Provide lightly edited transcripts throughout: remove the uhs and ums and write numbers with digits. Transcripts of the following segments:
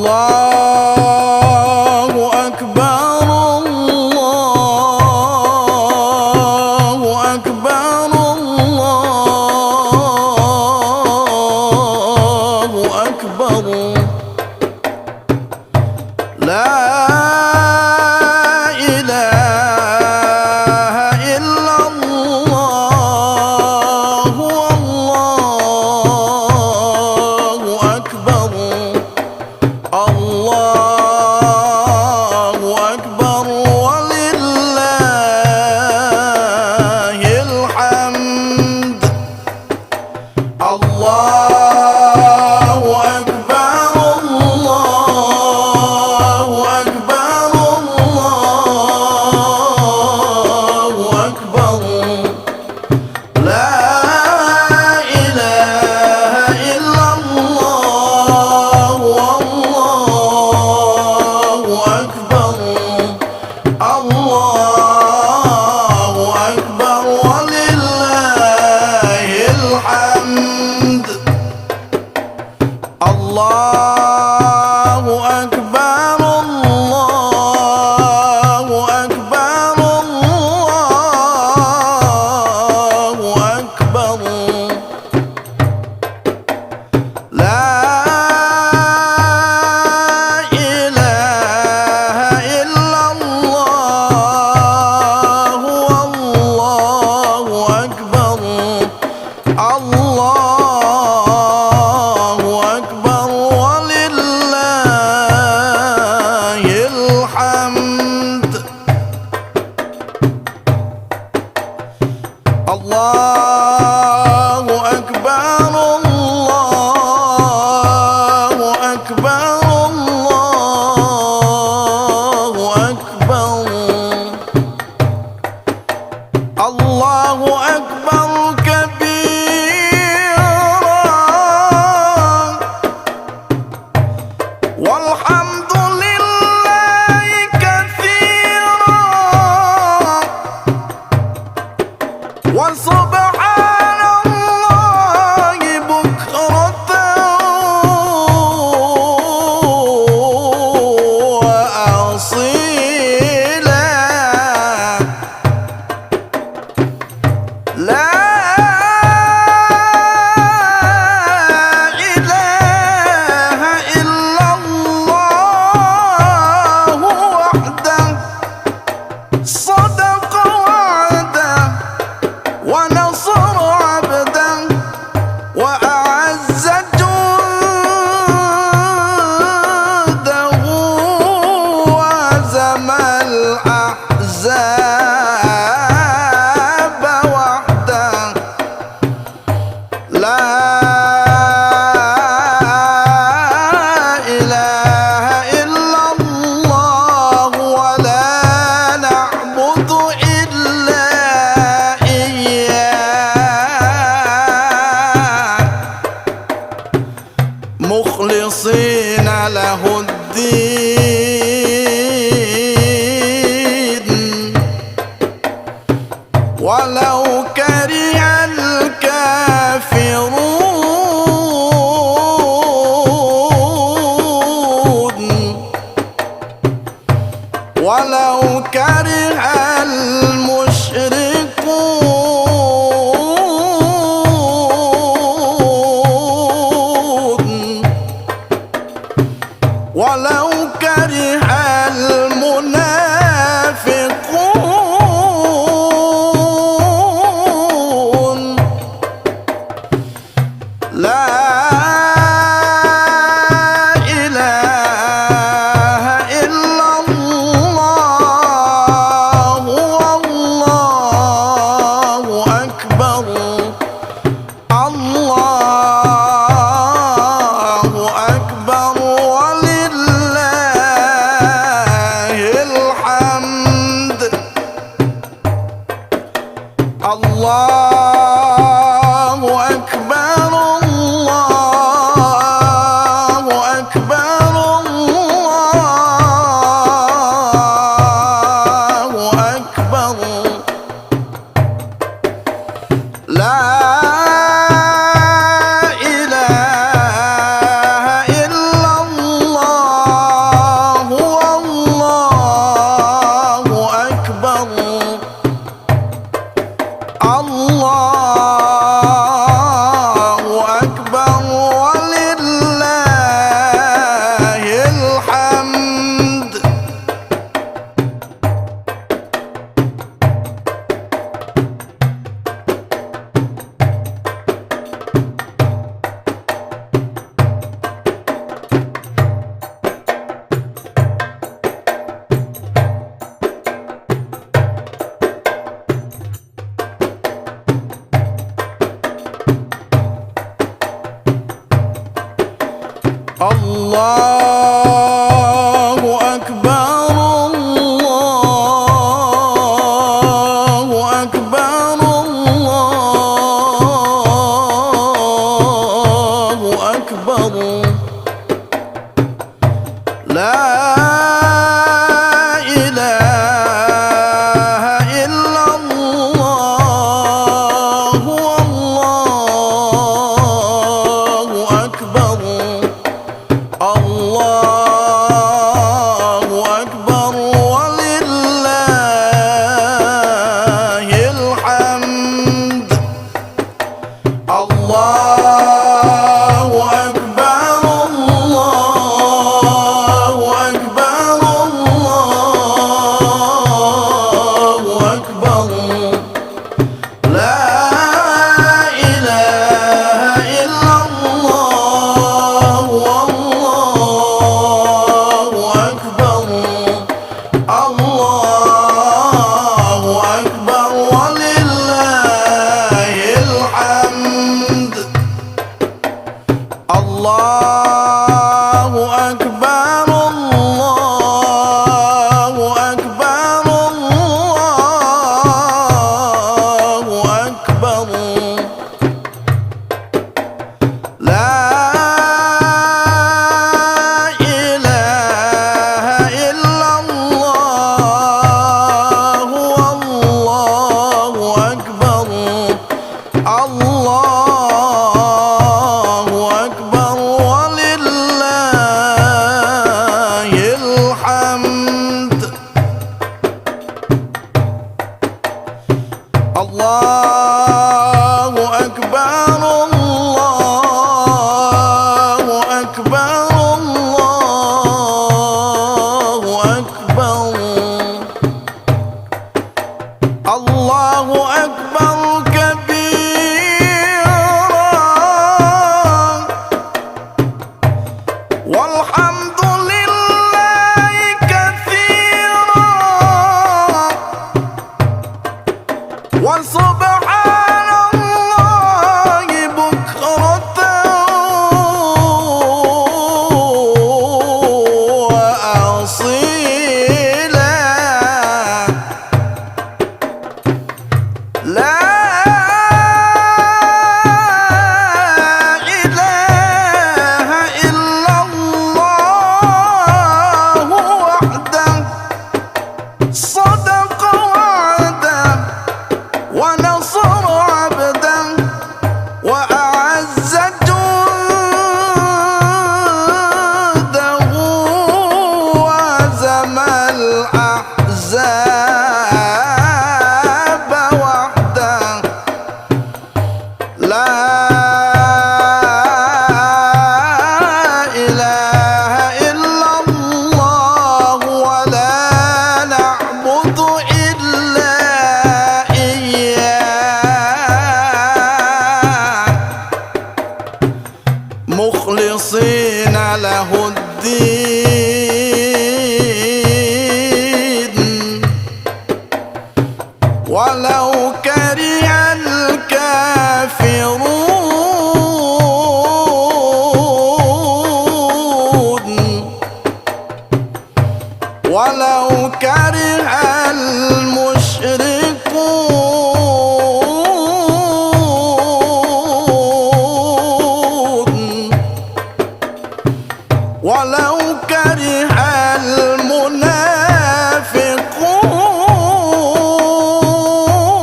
الله أكبر الله أكبر الله أكبر لا إله إلا الله والله أكبر الله أكبر ولله الحمد الله أكبر الله أكبر الله أكبر لا إله إلا الله والله أكبر الله أكبر ولله الحمد الله أكبر الله أكبر الله أكبر لا إله إلا الله والله أكبر الله أكبر ولله الحمد الله أكبر الله أكبر الله أكبر الله أكبر كبيرا والحمد لله كثيرا وسبحان الله بكرة وأصيلا لا إله إلا الله وحده صدق وعده ونصر عبده وأعز جنده وهزم الأحزاب وحده لا إله إلا الله ولا نعبد إلا إياه مخلصين له الدين ولو كره الكافرون ولو كره المشركون ولو كره المنافقون لا إله إلا الله والله أكبر الله أكبر ولله لا إله إلا الله والله أكبر الله أكبر ولله الحمد الله أكبر الله أكبر الله أكبر لا إله إلا الله والله أكبر الله أكبر ولله الحمد الله أكبر الله أكبر الله أكبر لا إله إلا الله والله أكبر الله أكبر ولله الحمد الله أكبر الله أكبر الله أكبر الله أكبر كبيرا والحمد لله كثيرا وسبحان الله بكرة وأصيلا لا إله إلا الله وحده صدق وعده ونصر عبده وأعز جنده وهزم الأحزاب وحده لا إله إلا الله ولا نعبد إلا إياه مخلصين له الدين ولو كره الكافرون ولو كره المشركون ولو كره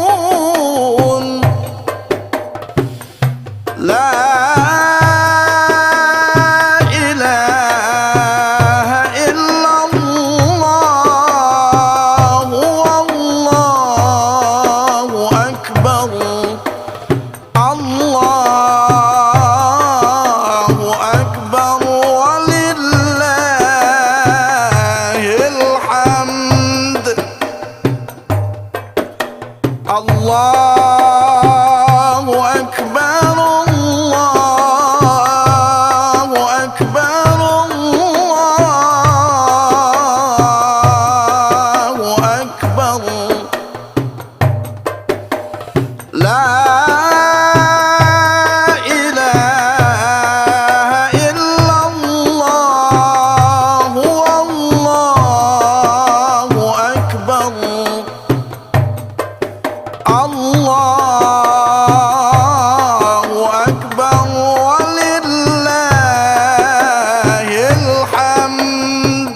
المنافقون لا إله إلا الله والله أكبر الله أكبر ولله الحمد الله أكبر الله أكبر الله أكبر لا إله إلا الله والله أكبر الله أكبر ولله الحمد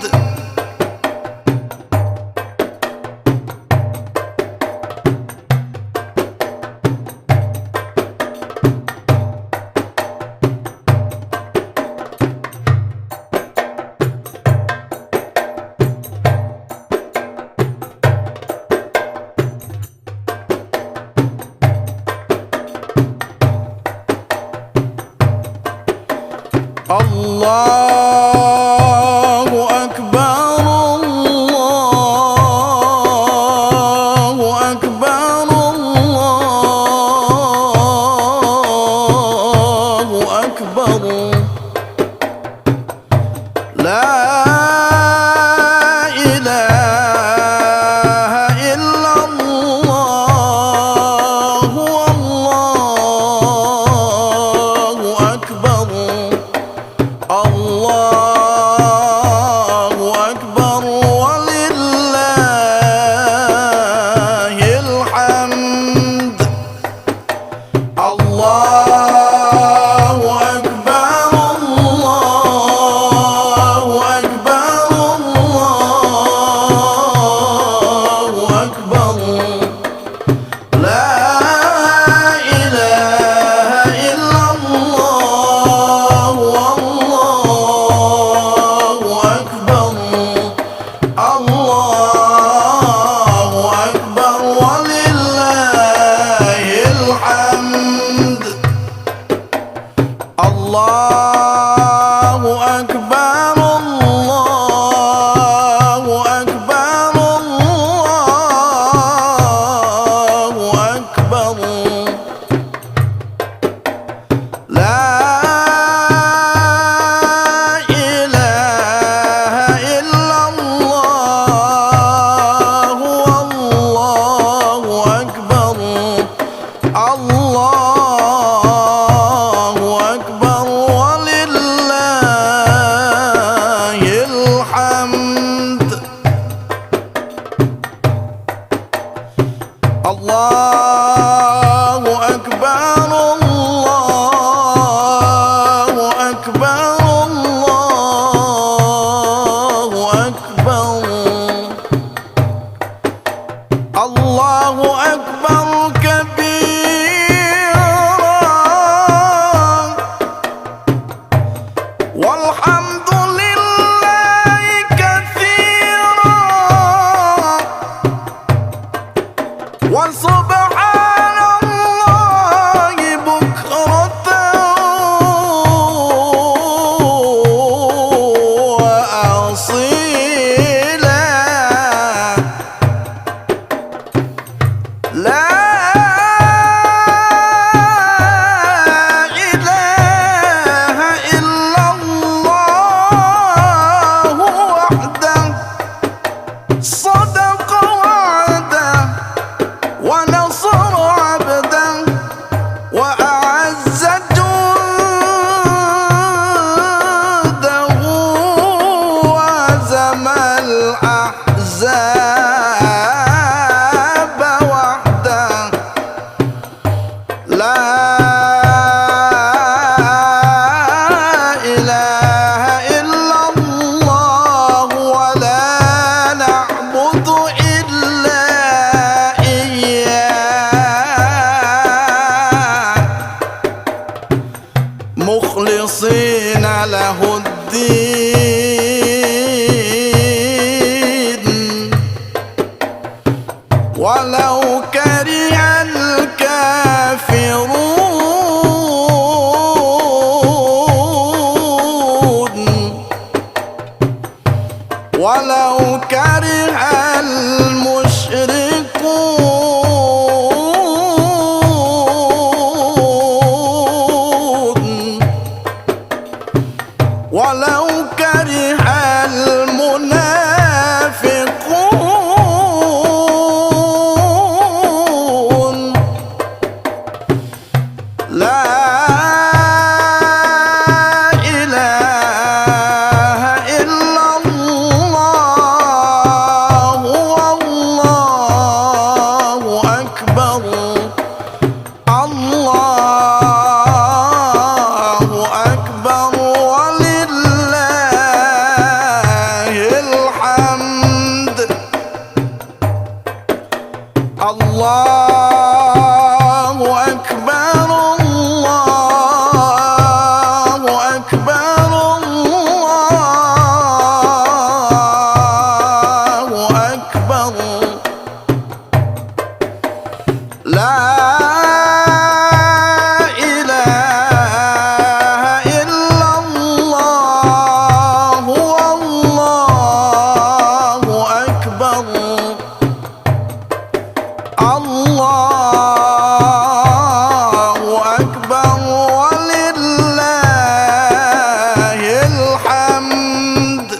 وصيلا. لا إله إلا الله وحده صدق وعده ونصر عبده وأعز جنده وهزم الأحزاب وحده. لا إله إلا الله ولا نعبد إلا إياه مخلصين له الدين ولو كره الكافرون. ولو كره المشركون. ولو كره المنافقون. لا إله إلا الله والله أكبر. الله أكبر ولله الحمد. الله أكبر الله أكبر الله أكبر. لا إله إلا الله والله أكبر. الله أكبر ولله الحمد.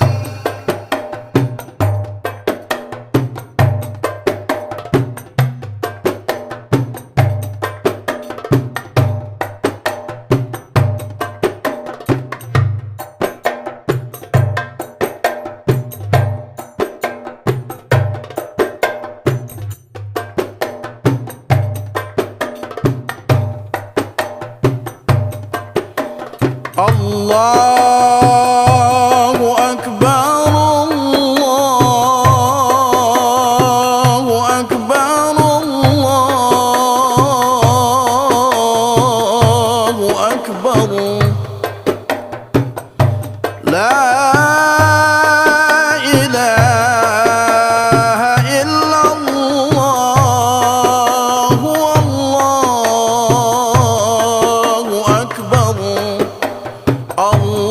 الله أكبر الله أكبر الله أكبر. لا إله إلا الله والله أكبر. الله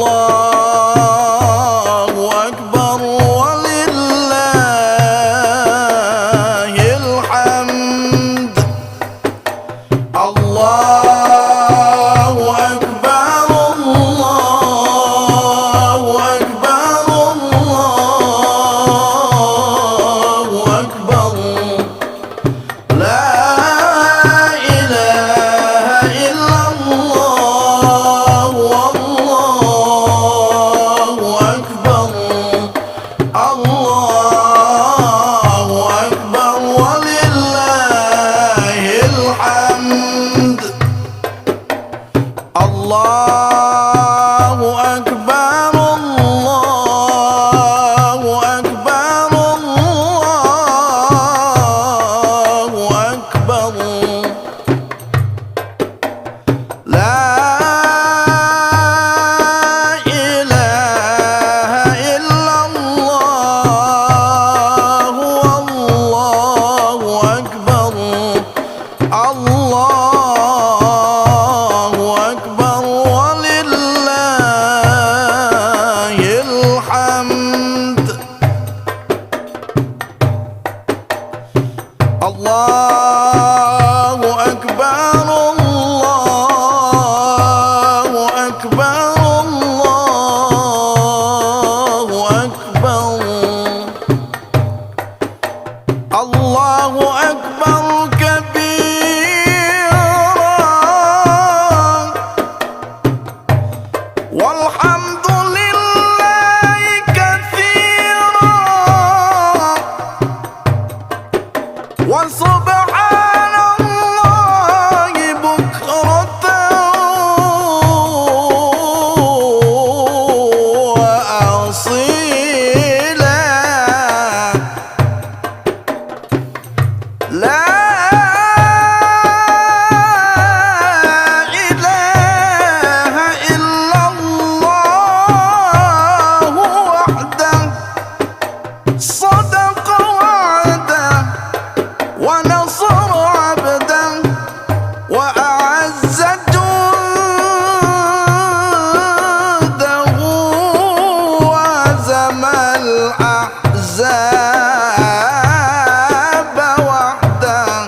الأحزاب وحده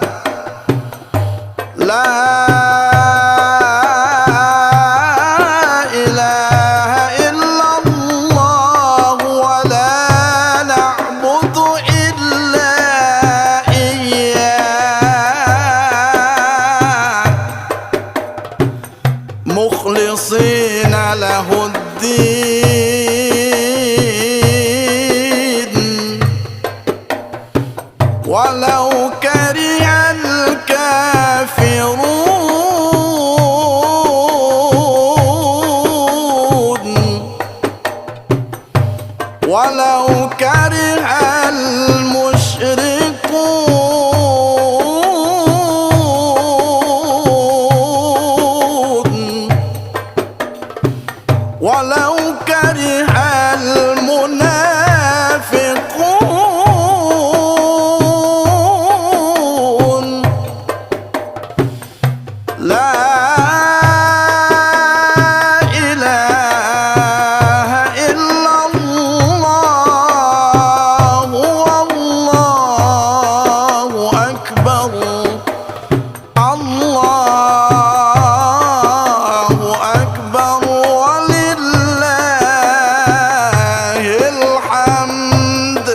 لا إله إلا الله ولا نعبد إلا إياه مخلصين له الدين ولو كره الكافرون ولو كره المشركون ولو كره المنافقون لا إله إلا الله والله أكبر الله أكبر ولله الحمد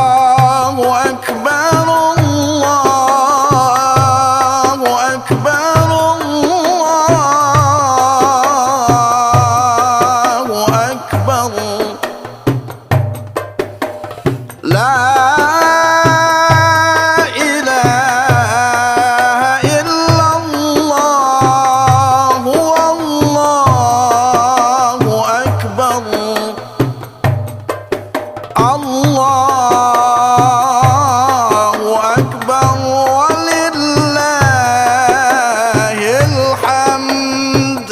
الله أكبر الله أكبر الله أكبر لا إله إلا الله والله أكبر الله أكبر ولله الحمد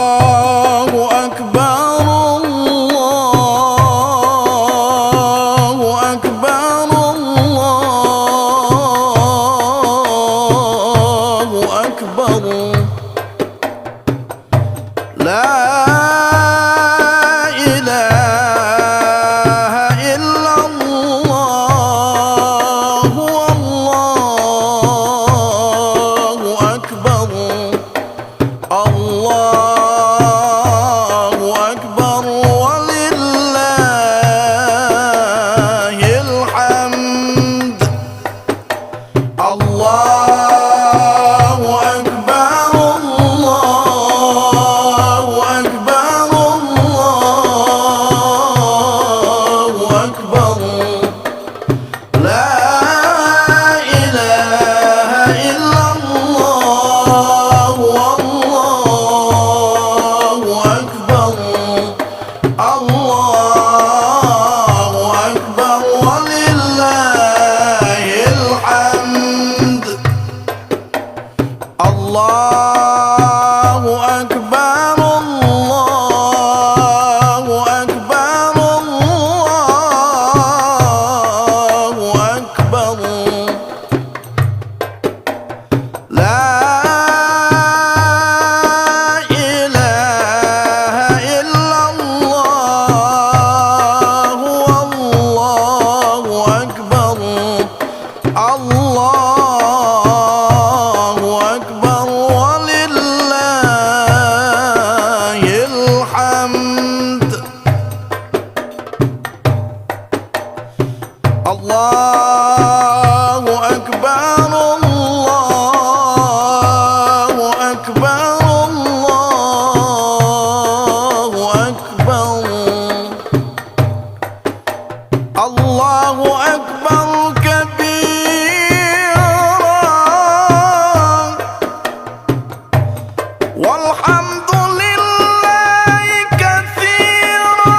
الله أكبر الله أكبر الله أكبر لا إله إلا الله والله أكبر الله أكبر ولله الحمد الله أكبر الله أكبر الله أكبر لا إله إلا الله والله أكبر الله أكبر ولله الحمد الله أكبر الله أكبر الله أكبر لا إله إلا الله والله أكبر الله أكبر ولله الحمد الله أكبر الله أكبر الله أكبر الله أكبر كبيرا والحمد لله كثيرا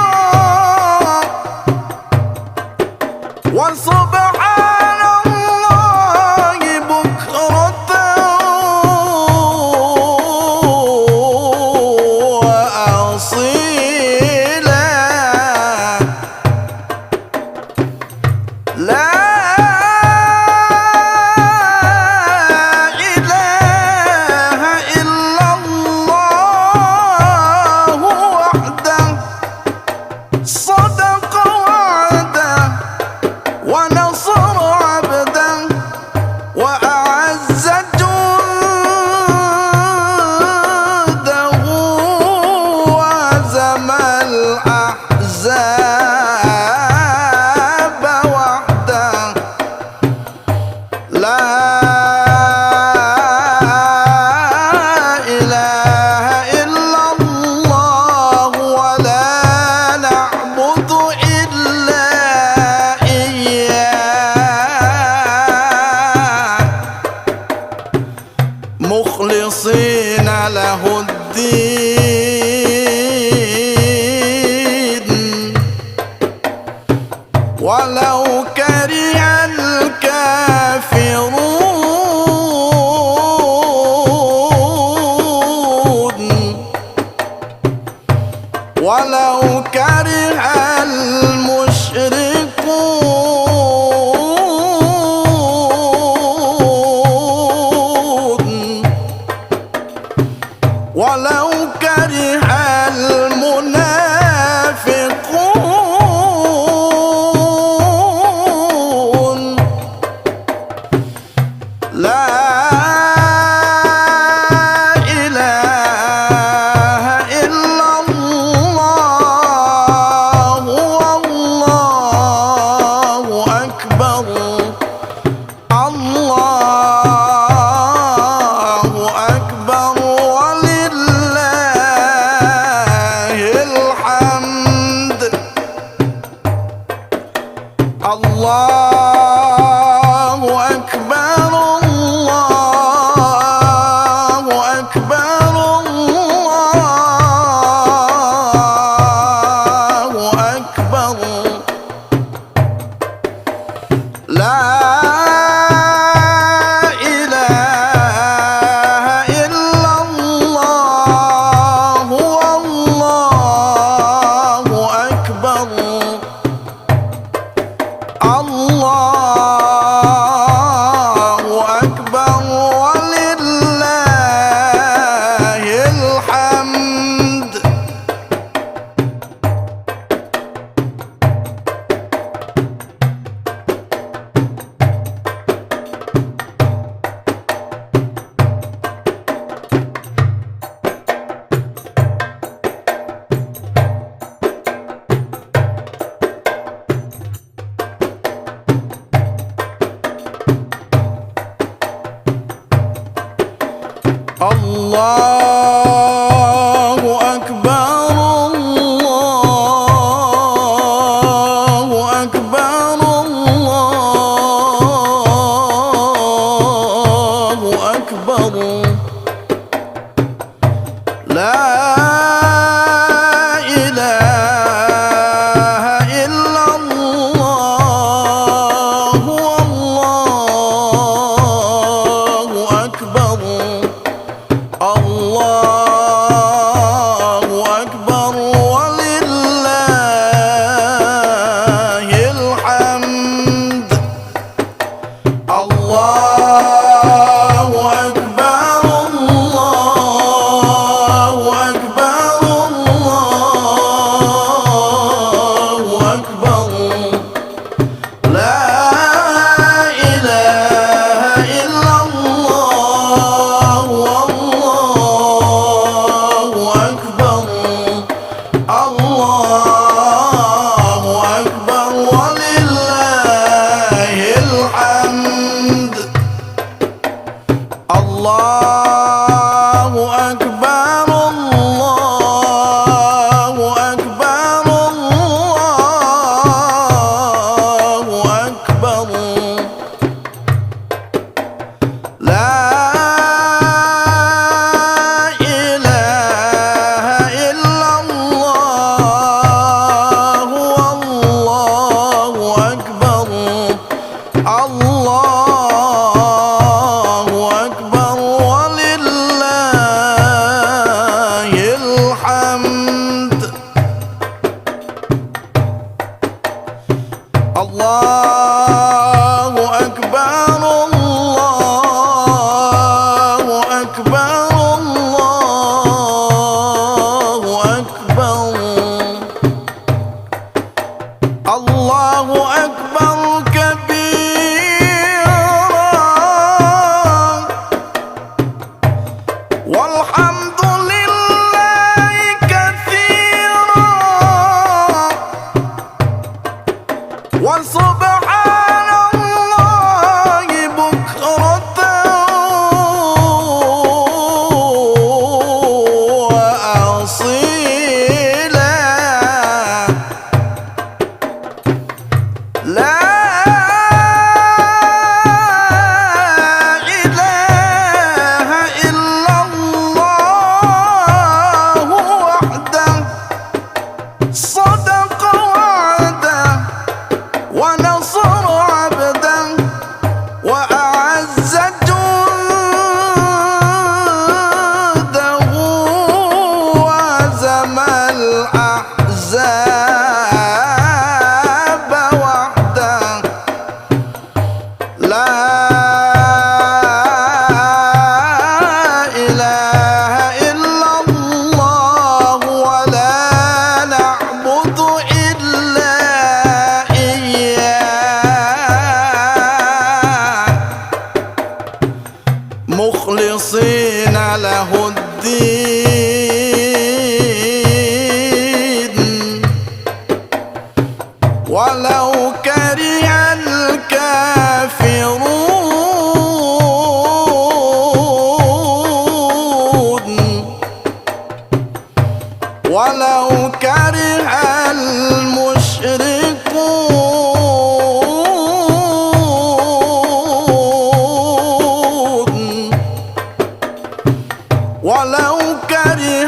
ولو كره الكافرون ولو كره المشركون ولو كره المنافقون لا إله إلا الله والله أكبر الله أكبر ولله الحمد الله أكبر الله أكبر الله أكبر لا إله إلا الله والله أكبر الله أكبر ولله الحمد الله أكبر الله أكبر الله أكبر لا إله إلا الله والله أكبر الله أكبر ولله الحمد الله أكبر الله أكبر الله أكبر لا إله إلا الله والله أكبر الله أكبر ولله الحمد الله أكبر الله أكبر الله أكبر لا إله إلا الله والله أكبر الله أكبر ولله الحمد الله أكبر الله أكبر الله أكبر الله أكبر كبيرا والحمد لله كثيرا وسبحان الله بكرة وأصيلا لا ولو كره الكافرون ولو كره المشركون ولو كره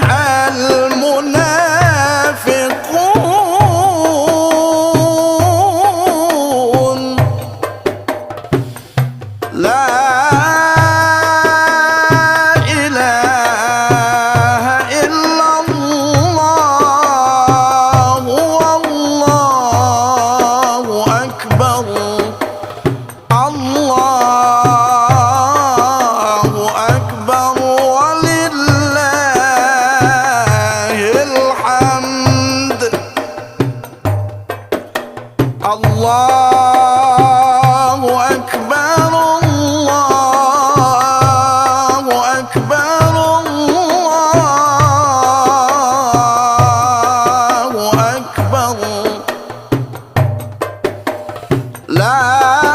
المنافقون لا إله إلا الله والله أكبر الله أكبر ولله الحمد الله أكبر الله أكبر الله أكبر لا